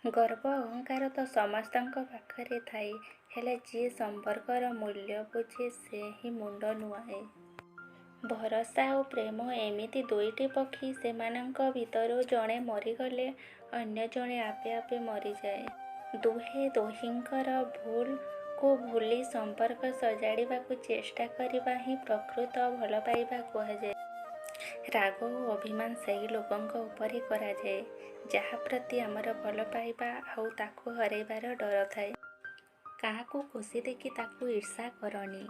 ଗର୍ବ ଅହଙ୍କାର ତ ସମସ୍ତଙ୍କ ପାଖରେ ଥାଏ, ହେଲେ ଯିଏ ସମ୍ପର୍କର ମୂଲ୍ୟ ବୁଝେ ସେ ହିଁ ମୁଣ୍ଡ ନୁଆଁଏ। ଭରସା ଓ ପ୍ରେମ ଏମିତି ଦୁଇଟି ପକ୍ଷୀ, ସେମାନଙ୍କ ଭିତରୁ ଜଣେ ମରିଗଲେ ଅନ୍ୟ ଜଣେ ଆପେ ଆପେ ମରିଯାଏ। ଦୁହେଁ ଦୁହିଁଙ୍କର ଭୁଲକୁ ଭୁଲି ସମ୍ପର୍କ ସଜାଡ଼ିବାକୁ ଚେଷ୍ଟା କରିବା ହିଁ ପ୍ରକୃତ ଭଲପାଇବା କୁହାଯାଏ। ରାଗ ଓ ଅଭିମାନ ସେହି ଲୋକଙ୍କ ଉପରେ କରାଯାଏ ଯାହା ପ୍ରତି ଆମର ଭଲ ପାଇବା ଆଉ ତାକୁ ହରାଇବାର ଡର ଥାଏ। କାହାକୁ ଖୁସି ଦେଖି ତାକୁ ଈର୍ଷା କରନି,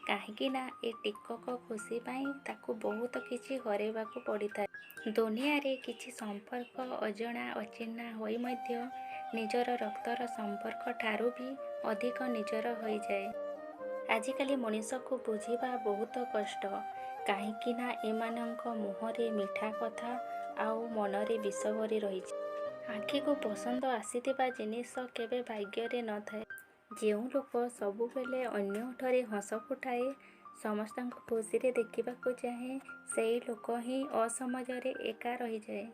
କାହିଁକି ନା ଏ ଟିକକ ଖୁସି ପାଇଁ ତାକୁ ବହୁତ କିଛି ହରାଇବାକୁ ପଡ଼ିଥାଏ। ଦୁନିଆରେ କିଛି ସମ୍ପର୍କ ଅଜଣା ଅଚିହ୍ନା ହୋଇ ମଧ୍ୟ ନିଜର ରକ୍ତର ସମ୍ପର୍କ ଠାରୁ ବି ଅଧିକ ନିଜର ହୋଇଯାଏ। ଆଜିକାଲି ମଣିଷକୁ ବୁଝିବା ବହୁତ କଷ୍ଟ, କାହିଁକି ନା ଏମାନଙ୍କ ମୁହଁରେ ମିଠା କଥା ଆଉ ମନରେ ବିଷ ଭରି ରହିଛି। ଆଖିକୁ ପସନ୍ଦ ଆସିଥିବା ଜିନିଷ କେବେ ଭାଗ୍ୟରେ ନଥାଏ। ଯେଉଁ ଲୋକ ସବୁବେଳେ ଅନ୍ୟ ଓଠରେ ହସ ଫୁଟାଏ, ସମସ୍ତଙ୍କୁ ଖୁସିରେ ଦେଖିବାକୁ ଚାହେଁ, ସେହି ଲୋକ ହିଁ ଅସମୟରେ ଏକା ରହିଯାଏ।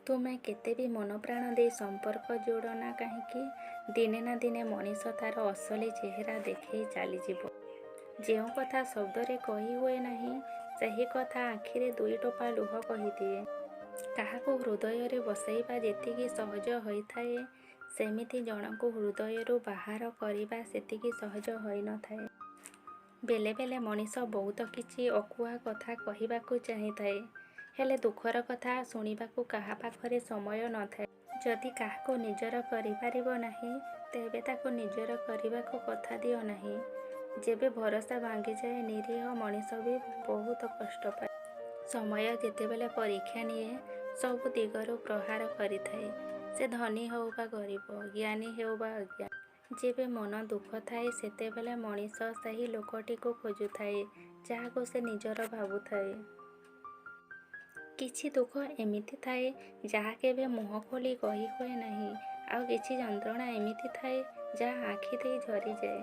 ତୁମେ କେତେ ବି ମନ ପ୍ରାଣ ଦେଇ ସମ୍ପର୍କ ଯୋଡ଼ ନା କାହିଁକି, ଦିନେ ନା ଦିନେ ମଣିଷ ତାର ଅସଲି ଚେହେରା ଦେଖେଇ ଚାଲିଯିବ। ଯେଉଁ କଥା ଶବ୍ଦରେ କହି ହୁଏ ନାହିଁ, ସେହି କଥା ଆଖିରେ ଦୁଇ ଟୋପା ଲୁହ କହିଦିଏ। କାହାକୁ ହୃଦୟରେ ବସାଇବା ଯେତିକି ସହଜ ହୋଇଥାଏ, ସେମିତି ଜଣକୁ ହୃଦୟରୁ ବାହାର କରିବା ସେତିକି ସହଜ ହୋଇନଥାଏ। ବେଳେ ବେଳେ ମଣିଷ ବହୁତ କିଛି ଅକୁହା କଥା କହିବାକୁ ଚାହିଁଥାଏ, ହେଲେ ଦୁଃଖର କଥା ଶୁଣିବାକୁ କାହା ପାଖରେ ସମୟ ନଥାଏ। ଯଦି କାହାକୁ ନିଜର କରିପାରିବ ନାହିଁ, ତେବେ ତାକୁ ନିଜର କରିବାକୁ କଥା ଦିଅ ନାହିଁ। ଯେବେ ଭରସା ଭାଙ୍ଗିଯାଏ, ନିରୀହ ମଣିଷ ବି ବହୁତ କଷ୍ଟ ପାଏ। ସମୟ ଯେତେବେଳେ ପରୀକ୍ଷା ନିଏ, ସବୁ ଦିଗରୁ ପ୍ରହାର କରିଥାଏ। ସେ ଧନୀ ହେଉ ବା ଗରିବ, ଜ୍ଞାନୀ ହେଉ ବା ଅଜ୍ଞାନୀ। ଯେବେ ମନ ଦୁଃଖ ଥାଏ, ସେତେବେଳେ ମଣିଷ ସେହି ଲୋକଟିକୁ ଖୋଜୁଥାଏ ଯାହାକୁ ସେ ନିଜର ଭାବୁଥାଏ। କିଛି ଦୁଃଖ ଏମିତି ଥାଏ ଯାହା କେବେ ମୁହଁ ଖୋଲି କହି ହୁଏ ନାହିଁ, ଆଉ କିଛି ଯନ୍ତ୍ରଣା ଏମିତି ଥାଏ ଯାହା ଆଖି ଦେଇ ଝରିଯାଏ।